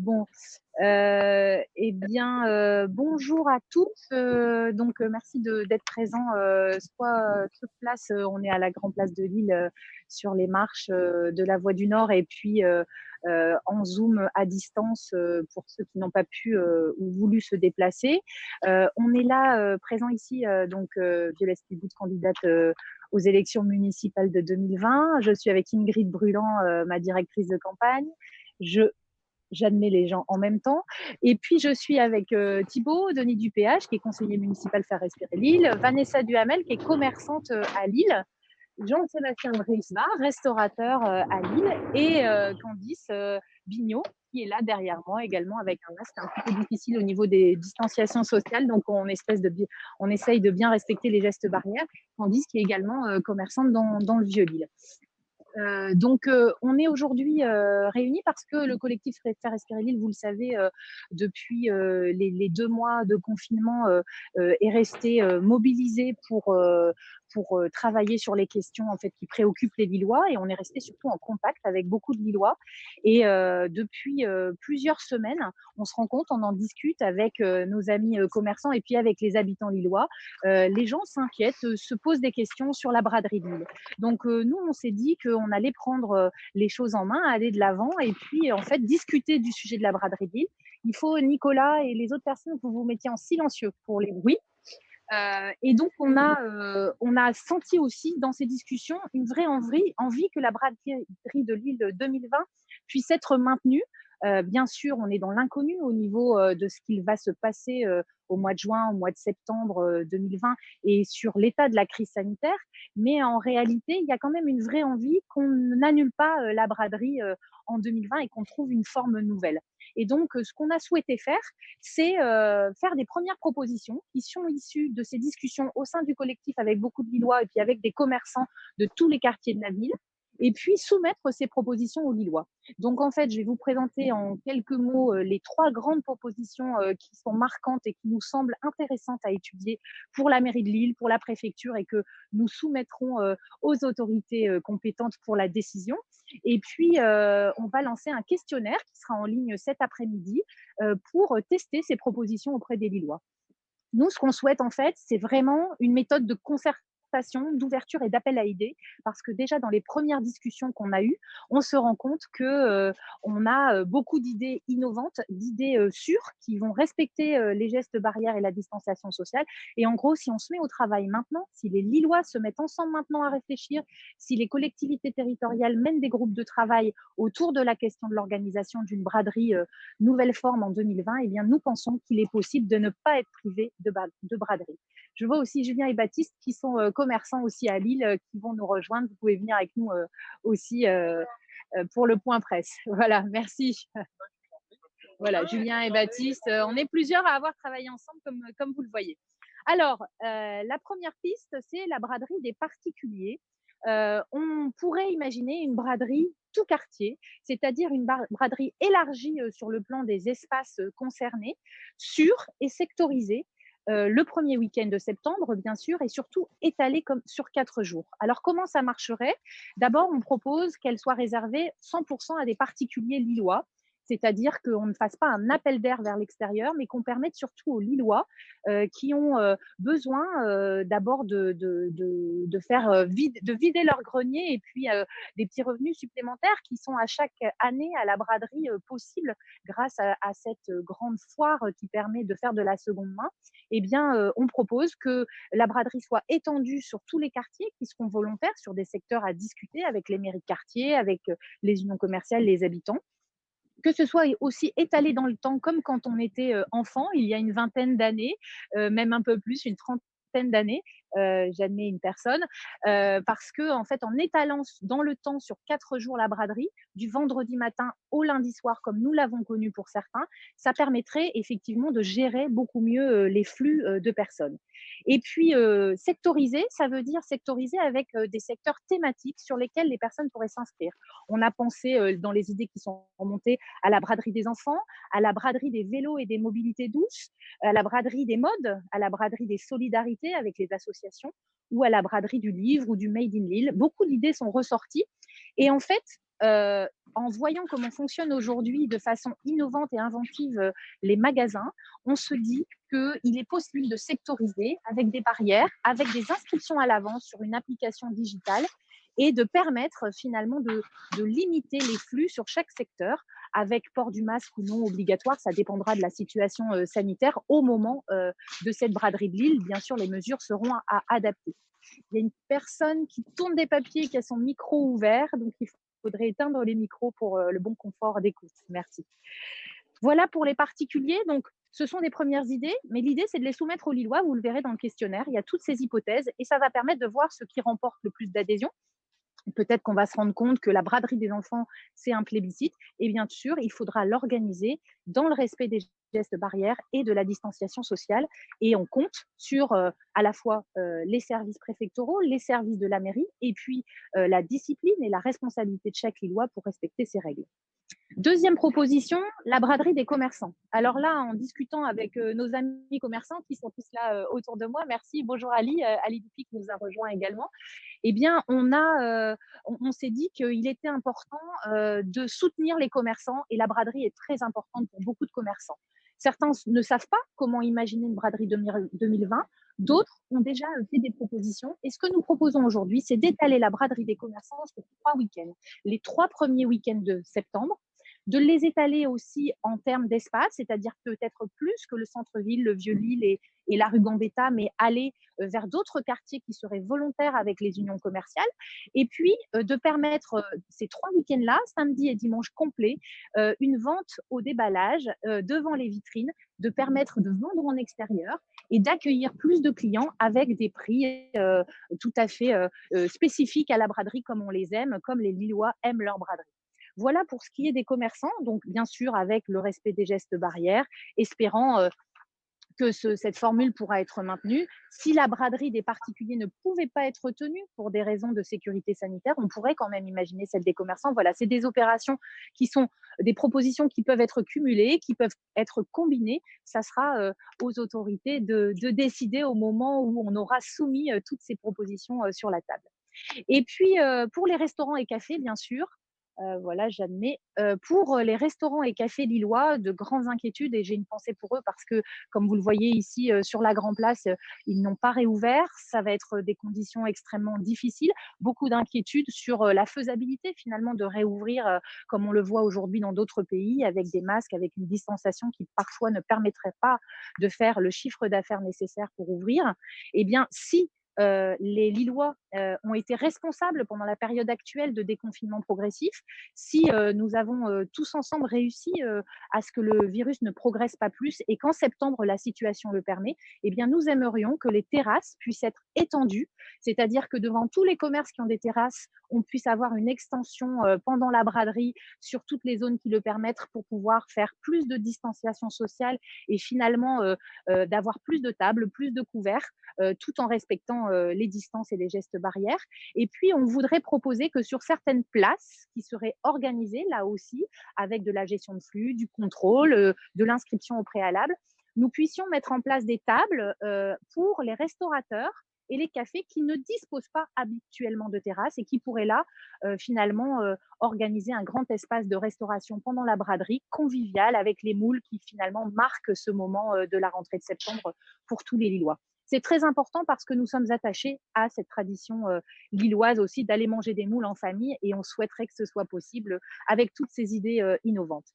Bon, bonjour à tous. Merci d'être présents, soit sur place, on est à la Grand Place de Lille, sur les marches, de la Voie du Nord et puis, en Zoom à distance, pour ceux qui n'ont pas pu, ou voulu se déplacer. On est là, présents ici, Violette Spielbout, candidate, aux élections municipales de 2020. Je suis avec Ingrid Bruland, ma directrice de campagne. J'admets les gens en même temps. Et puis, je suis avec Thibaut Denis Dupéage, qui est conseiller municipal Faire Respirer Lille, Vanessa Duhamel, qui est commerçante à Lille, Jean-Sébastien Brisbard, restaurateur à Lille, et Candice Bignot, qui est là derrière moi également avec un masque un petit peu difficile au niveau des distanciations sociales. Donc, on essaye de bien respecter les gestes barrières. Candice, qui est également commerçante dans le Vieux-Lille. On est aujourd'hui réunis parce que le collectif Faire Respirer Lille, vous le savez, depuis les 2 mois de confinement, est resté mobilisé pour travailler sur les questions en fait qui préoccupent les Lillois, et on est resté surtout en contact avec beaucoup de Lillois. Et depuis plusieurs semaines, on se rend compte, on en discute avec nos amis commerçants et puis avec les habitants lillois. Les gens s'inquiètent, se posent des questions sur la braderie de Lille. Donc nous, on s'est dit qu'on allait prendre les choses en main, aller de l'avant et puis en fait discuter du sujet de la braderie de Lille. Il faut, Nicolas et les autres personnes, que vous vous mettiez en silencieux pour les bruits. Et donc on a senti aussi dans ces discussions une vraie envie que la braderie de Lille 2020 puisse être maintenue. Bien sûr, on est dans l'inconnu au niveau de ce qu'il va se passer au mois de juin, au mois de septembre 2020 et sur l'état de la crise sanitaire. Mais en réalité, il y a quand même une vraie envie qu'on n'annule pas la braderie en 2020 et qu'on trouve une forme nouvelle. Et donc, ce qu'on a souhaité faire, c'est faire des premières propositions qui sont issues de ces discussions au sein du collectif avec beaucoup de Lillois et puis avec des commerçants de tous les quartiers de la ville, et puis soumettre ces propositions aux Lillois. Donc en fait, je vais vous présenter en quelques mots les 3 grandes propositions qui sont marquantes et qui nous semblent intéressantes à étudier pour la mairie de Lille, pour la préfecture, et que nous soumettrons aux autorités compétentes pour la décision. Et puis, on va lancer un questionnaire qui sera en ligne cet après-midi pour tester ces propositions auprès des Lillois. Nous, ce qu'on souhaite, en fait, c'est vraiment une méthode de concertation, d'ouverture et d'appel à idées, parce que déjà dans les premières discussions qu'on a eues, on se rend compte que on a beaucoup d'idées innovantes, d'idées sûres qui vont respecter les gestes barrières et la distanciation sociale. Et en gros, si on se met au travail maintenant, si les Lillois se mettent ensemble maintenant à réfléchir, si les collectivités territoriales mènent des groupes de travail autour de la question de l'organisation d'une braderie nouvelle forme en 2020, eh bien, nous pensons qu'il est possible de ne pas être privé de braderie. Je vois aussi Julien et Baptiste qui sont commerçants aussi à Lille, qui vont nous rejoindre. Vous pouvez venir avec nous aussi pour le point presse. Voilà, merci. Voilà, Julien et Baptiste, on est plusieurs à avoir travaillé ensemble, comme vous le voyez. Alors, la première piste, c'est la braderie des particuliers. On pourrait imaginer une braderie tout quartier, c'est-à-dire une braderie élargie sur le plan des espaces concernés, sûre et sectorisée, le premier week-end de septembre, bien sûr, et surtout étalée comme sur 4 jours. Alors, comment ça marcherait? D'abord, on propose qu'elle soit réservée 100% à des particuliers lillois, c'est-à-dire qu'on ne fasse pas un appel d'air vers l'extérieur, mais qu'on permette surtout aux Lillois qui ont besoin d'abord de vider leur grenier et puis des petits revenus supplémentaires qui sont à chaque année à la braderie possible grâce à cette grande foire qui permet de faire de la seconde main. Eh bien, on propose que la braderie soit étendue sur tous les quartiers qui seront volontaires, sur des secteurs à discuter avec les mairies de quartier, avec les unions commerciales, les habitants, que ce soit aussi étalé dans le temps comme quand on était enfant, il y a une vingtaine d'années, même un peu plus, une trentaine d'années, j'admets une personne, parce que en fait, en étalant dans le temps sur 4 jours la braderie, du vendredi matin au lundi soir, comme nous l'avons connu pour certains, ça permettrait effectivement de gérer beaucoup mieux les flux de personnes. Et puis, sectoriser, ça veut dire sectoriser avec des secteurs thématiques sur lesquels les personnes pourraient s'inscrire. On a pensé, dans les idées qui sont remontées, à la braderie des enfants, à la braderie des vélos et des mobilités douces, à la braderie des modes, à la braderie des solidarités avec les associations, ou à la braderie du livre ou du Made in Lille. Beaucoup d'idées sont ressorties. Et en fait, en voyant comment fonctionnent aujourd'hui de façon innovante et inventive les magasins, on se dit qu'il est possible de sectoriser avec des barrières, avec des inscriptions à l'avance sur une application digitale et de permettre finalement de limiter les flux sur chaque secteur avec port du masque ou non obligatoire. Ça dépendra de la situation sanitaire au moment de cette braderie de Lille. Bien sûr, les mesures seront à adapter. Il y a une personne qui tourne des papiers qui a son micro ouvert, donc il faudrait éteindre les micros pour le bon confort d'écoute. Merci. Voilà pour les particuliers. Donc, ce sont des premières idées, mais l'idée, c'est de les soumettre aux Lillois. Vous le verrez dans le questionnaire. Il y a toutes ces hypothèses et ça va permettre de voir ce qui remporte le plus d'adhésion. Peut-être qu'on va se rendre compte que la braderie des enfants, c'est un plébiscite. Et bien sûr, il faudra l'organiser dans le respect des gestes barrières et de la distanciation sociale. Et on compte sur à la fois les services préfectoraux, les services de la mairie, et puis la discipline et la responsabilité de chaque Lillois pour respecter ces règles. Deuxième proposition, la braderie des commerçants. Alors là, en discutant avec nos amis commerçants qui sont tous là autour de moi, merci, bonjour Ali, Ali Dupic nous a rejoint également. Eh bien, on s'est dit qu'il était important de soutenir les commerçants et la braderie est très importante pour beaucoup de commerçants. Certains ne savent pas comment imaginer une braderie 2020, d'autres ont déjà fait des propositions. Et ce que nous proposons aujourd'hui, c'est d'étaler la braderie des commerçants sur 3 week-ends. Les 3 premiers week-ends de septembre, de les étaler aussi en termes d'espace, c'est-à-dire peut-être plus que le centre-ville, le Vieux-Lille et la rue Gambetta, mais aller vers d'autres quartiers qui seraient volontaires avec les unions commerciales. Et puis, de permettre ces 3 week-ends-là, samedi et dimanche complet, une vente au déballage devant les vitrines, de permettre de vendre en extérieur et d'accueillir plus de clients avec des prix tout à fait spécifiques à la braderie comme on les aime, comme les Lillois aiment leur braderie. Voilà pour ce qui est des commerçants, donc bien sûr avec le respect des gestes barrières, espérant que cette formule pourra être maintenue. Si la braderie des particuliers ne pouvait pas être tenue pour des raisons de sécurité sanitaire, on pourrait quand même imaginer celle des commerçants. Voilà, c'est des opérations qui sont des propositions qui peuvent être cumulées, qui peuvent être combinées. Ça sera aux autorités de décider au moment où on aura soumis toutes ces propositions sur la table. Et puis, pour les restaurants et cafés, bien sûr, voilà, j'admets. Pour les restaurants et cafés lillois, de grandes inquiétudes et j'ai une pensée pour eux parce que, comme vous le voyez ici sur la Grand Place, ils n'ont pas réouvert. Ça va être des conditions extrêmement difficiles. Beaucoup d'inquiétudes sur la faisabilité finalement de réouvrir comme on le voit aujourd'hui dans d'autres pays avec des masques, avec une distanciation qui parfois ne permettrait pas de faire le chiffre d'affaires nécessaire pour ouvrir. Eh bien, si les Lillois ont été responsables pendant la période actuelle de déconfinement progressif. Si nous avons tous ensemble réussi à ce que le virus ne progresse pas plus et qu'en septembre la situation le permet, eh bien nous aimerions que les terrasses puissent être étendues, c'est-à-dire que devant tous les commerces qui ont des terrasses, on puisse avoir une extension pendant la braderie sur toutes les zones qui le permettent pour pouvoir faire plus de distanciation sociale et finalement d'avoir plus de tables, plus de couverts, tout en respectant les distances et les gestes barrières. Et puis, on voudrait proposer que sur certaines places qui seraient organisées, là aussi, avec de la gestion de flux, du contrôle, de l'inscription au préalable, nous puissions mettre en place des tables pour les restaurateurs et les cafés qui ne disposent pas habituellement de terrasse et qui pourraient là, finalement, organiser un grand espace de restauration pendant la braderie, convivial, avec les moules qui finalement marquent ce moment de la rentrée de septembre pour tous les Lillois. C'est très important parce que nous sommes attachés à cette tradition lilloise aussi d'aller manger des moules en famille et on souhaiterait que ce soit possible avec toutes ces idées innovantes.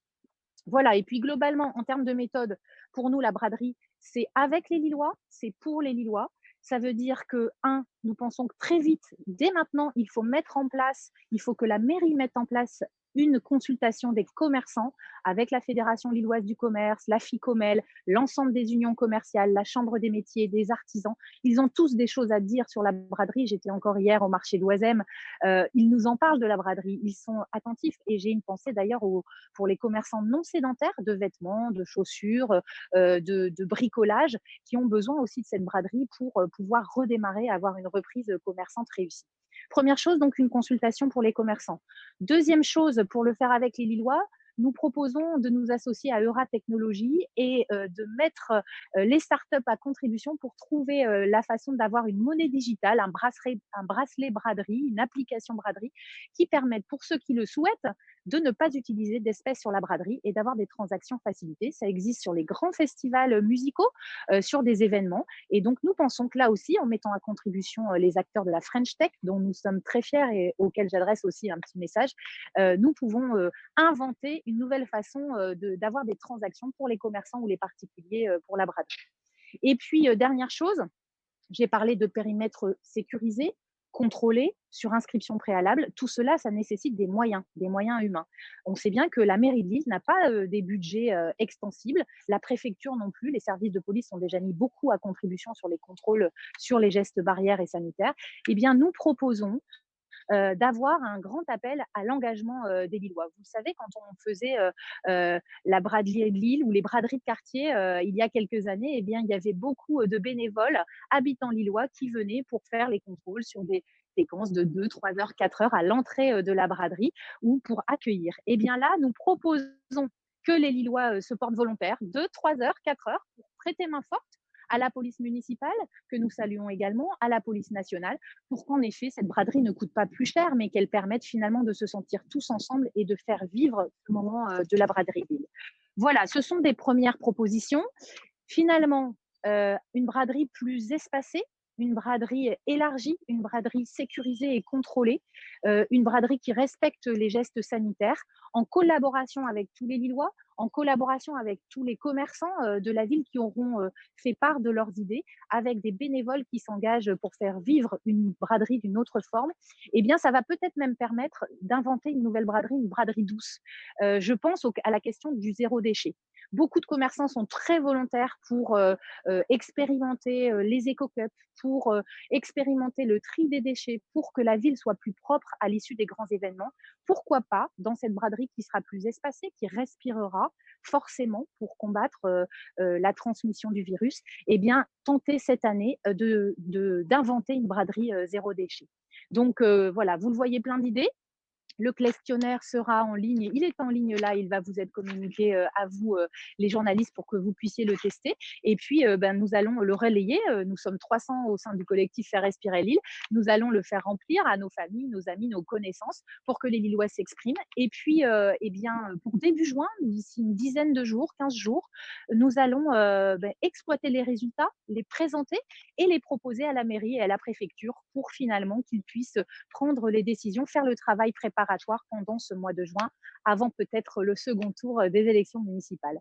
Voilà, et puis globalement, en termes de méthode, pour nous, la braderie, c'est avec les Lillois, c'est pour les Lillois. Ça veut dire que, un, nous pensons que très vite, dès maintenant, il faut mettre en place, il faut que la mairie mette en place une consultation des commerçants avec la Fédération lilloise du commerce, la FICOMEL, l'ensemble des unions commerciales, la Chambre des métiers, des artisans. Ils ont tous des choses à dire sur la braderie. J'étais encore hier au marché d'Oisem. Ils nous en parlent de la braderie. Ils sont attentifs et j'ai une pensée d'ailleurs pour les commerçants non sédentaires de vêtements, de chaussures, de bricolage qui ont besoin aussi de cette braderie pour pouvoir redémarrer, avoir une reprise commerçante réussie. Première chose, donc une consultation pour les commerçants. Deuxième chose, pour le faire avec les Lillois, nous proposons de nous associer à Eura Technologies et de mettre les startups à contribution pour trouver la façon d'avoir une monnaie digitale, un bracelet braderie, une application braderie qui permettent pour ceux qui le souhaitent de ne pas utiliser d'espèces sur la braderie et d'avoir des transactions facilitées. Ça existe sur les grands festivals musicaux, sur des événements. Et donc, nous pensons que là aussi, en mettant à contribution les acteurs de la French Tech, dont nous sommes très fiers et auxquels j'adresse aussi un petit message, nous pouvons inventer une nouvelle façon d'avoir des transactions pour les commerçants ou les particuliers pour la braderie. Et puis, dernière chose, j'ai parlé de périmètre sécurisé, contrôlé, sur inscription préalable. Tout cela, ça nécessite des moyens humains. On sait bien que la mairie de Lille n'a pas des budgets extensibles, la préfecture non plus. Les services de police ont déjà mis beaucoup à contribution sur les contrôles, sur les gestes barrières et sanitaires. Eh bien, nous proposons d'avoir un grand appel à l'engagement des Lillois. Vous le savez, quand on faisait la braderie de Lille ou les braderies de quartier il y a quelques années, eh bien, il y avait beaucoup de bénévoles habitants lillois qui venaient pour faire les contrôles sur des séquences de 2, 3 heures, 4 heures à l'entrée de la braderie ou pour accueillir. Eh bien là, nous proposons que les Lillois se portent volontaires, 2, 3 heures, 4 heures, pour prêter main forte à la police municipale, que nous saluons également, à la police nationale, pour qu'en effet, cette braderie ne coûte pas plus cher, mais qu'elle permette finalement de se sentir tous ensemble et de faire vivre ce moment de la braderie ville. Voilà, ce sont des premières propositions. Finalement, une braderie plus espacée, une braderie élargie, une braderie sécurisée et contrôlée, une braderie qui respecte les gestes sanitaires, en collaboration avec tous les Lillois, en collaboration avec tous les commerçants de la ville qui auront fait part de leurs idées, avec des bénévoles qui s'engagent pour faire vivre une braderie d'une autre forme. Eh bien, ça va peut-être même permettre d'inventer une nouvelle braderie, une braderie douce. Je pense à la question du zéro déchet. Beaucoup de commerçants sont très volontaires pour expérimenter les éco-cups, pour expérimenter le tri des déchets, pour que la ville soit plus propre à l'issue des grands événements. Pourquoi pas, dans cette braderie qui sera plus espacée, qui respirera forcément pour combattre la transmission du virus, eh bien, tenter cette année d'inventer une braderie zéro déchet. Donc voilà, vous le voyez, plein d'idées. Le questionnaire sera en ligne, il est en ligne là, il va vous être communiqué à vous, les journalistes, pour que vous puissiez le tester. Et puis, nous allons le relayer. Nous sommes 300 au sein du collectif Faire respirer Lille. Nous allons le faire remplir à nos familles, nos amis, nos connaissances, pour que les Lillois s'expriment. Et puis, eh bien, pour début juin, d'ici une dizaine de jours, 15 jours, nous allons exploiter les résultats, les présenter et les proposer à la mairie et à la préfecture pour finalement qu'ils puissent prendre les décisions, faire le travail préparatoire pendant ce mois de juin, avant peut-être le second tour des élections municipales.